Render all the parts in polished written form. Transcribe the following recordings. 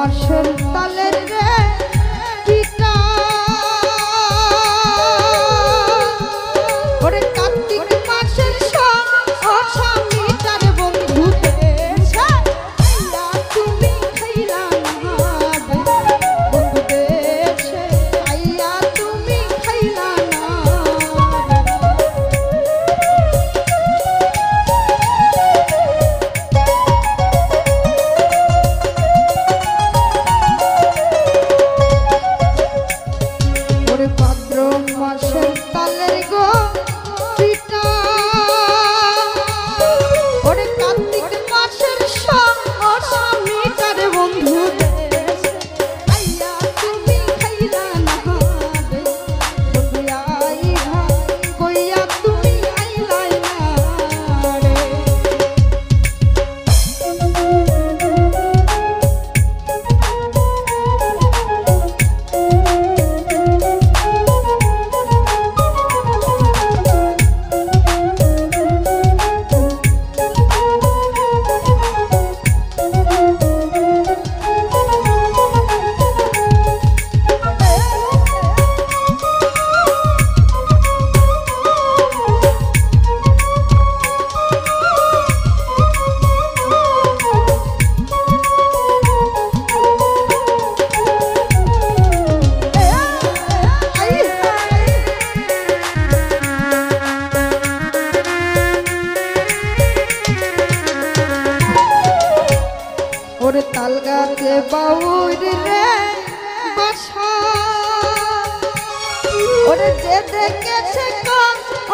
মাসের তালের রে পিতা ওরে কার্তিক মাসের স্বামীটার বন্ধু দেশে আইয়া তুমি খাইলা না বন্ধু দেশে আইয়া তুমি খাইলা না ভাদ্র মাসের তালের গো পিতা ওরে কার্তিক মাসের স্বামীটার বন্ধু দেশে আইয়া তুমি খাইলা না বন্ধু আইবা কইয়া তুমি আইলাই না রে ওরে তাল গাছে বাউর রে বাসা ওরে যে দেখেছে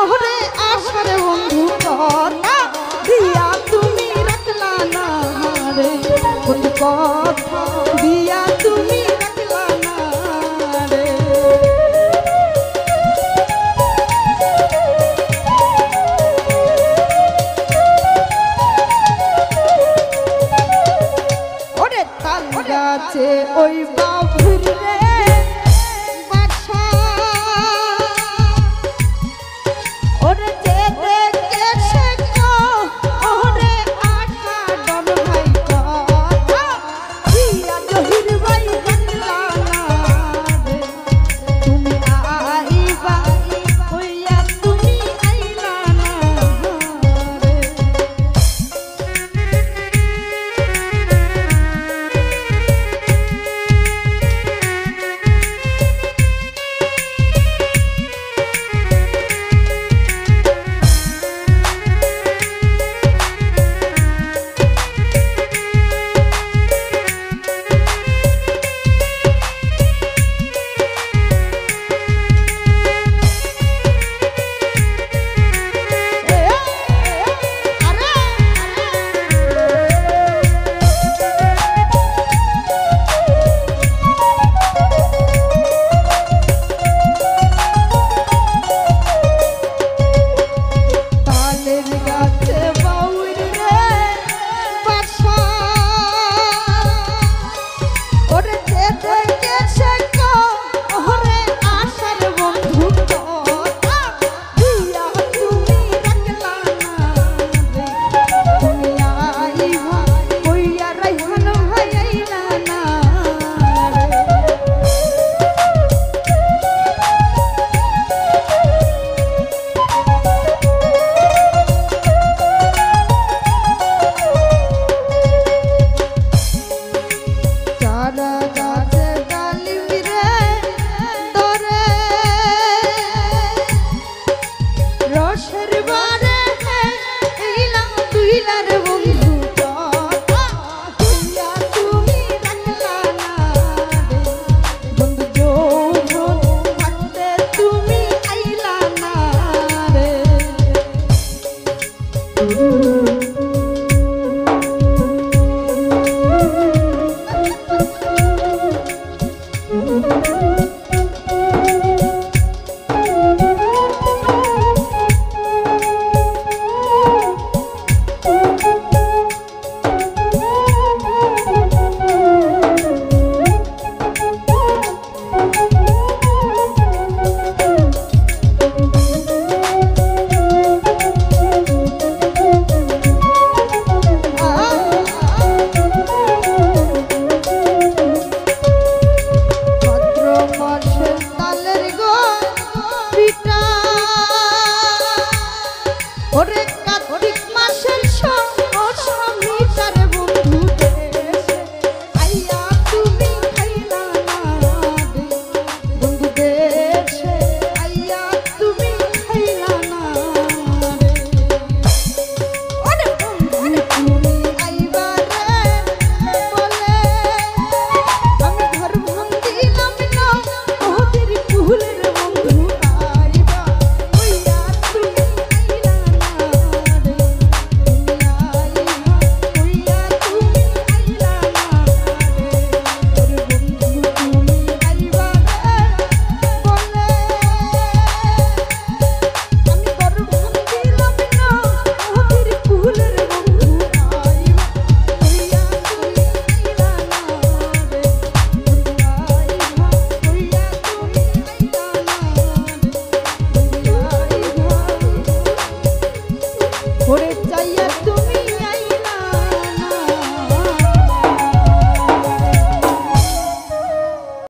ওরে আশার বন্ধু কথা দিয়া তুমি রাখলা না রে বন্ধু কথা দিয়া তুমি রাখলা না রে গাছে ওই বাবুর রে বাসা ওরে যে দেখেছে ওরে আশা ডন ভাই কথা দিয়া জহির ভাই বাংলা না রে তুমি আইবা হইয়া তুমি আইলা না রে da